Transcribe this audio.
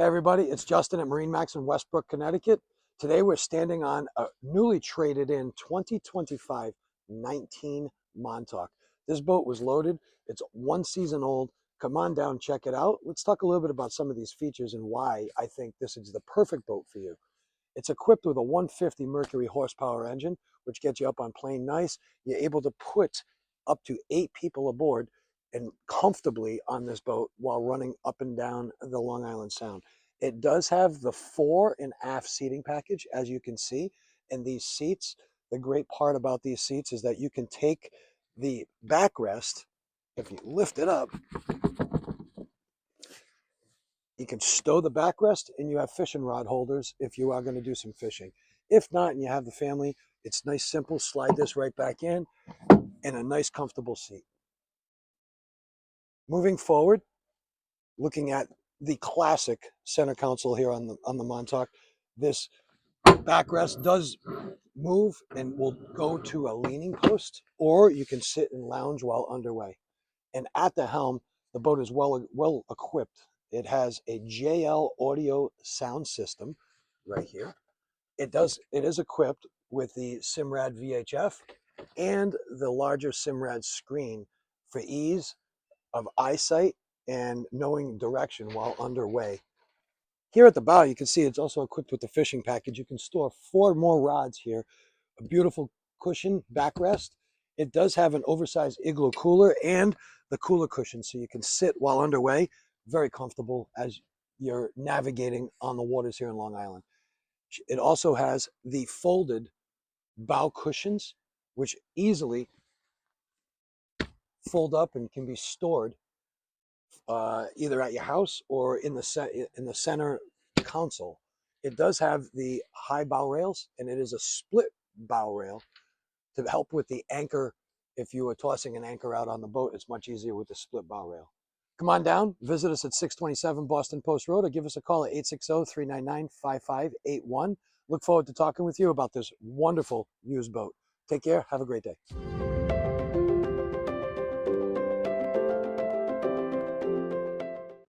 Hey everybody, it's Justin at MarineMax in Westbrook, Connecticut. Today we're standing on a newly traded in 2025 19 Montauk. This boat was loaded. It's 1 season old. Come on down, check it out. Let's talk a little bit about some of these features and why I think this is the perfect boat for you. It's equipped with a 150 Mercury horsepower engine, which gets you up on plane nice. You're able to put up to 8 people aboard and comfortably on this boat while running up and down the Long Island Sound. It does have the fore and aft seating package, as you can see. And these seats, the great part about these seats is that you can take the backrest, if you lift it up, you can stow the backrest and you have fishing rod holders if you are going to do some fishing. If not, and you have the family, it's nice, simple, slide this right back in and a nice, comfortable seat. Moving forward, looking at the classic center console here on the Montauk, this backrest does move and will go to a leaning post, or you can sit and lounge while underway. And at the helm, the boat is well equipped. It has a JL audio sound system right here. It is equipped with the Simrad VHF and the larger Simrad screen for ease of eyesight and knowing direction while underway. Here at the bow, you can see it's also equipped with the fishing package. You can store 4 more rods here, a beautiful cushion backrest. It does have an oversized igloo cooler and the cooler cushion, so you can sit while underway. Very comfortable as you're navigating on the waters here in Long Island. It also has the folded bow cushions, which easily fold up and can be stored either at your house or in the center console. It does have the high bow rails, and it is a split bow rail to help with the anchor. If you were tossing an anchor out on the boat, it's much easier with the split bow rail. Come on down, visit us at 627 Boston Post Road, or give us a call at 860-399-5581. Look forward to talking with you about this wonderful used boat. Take care. Have a great day.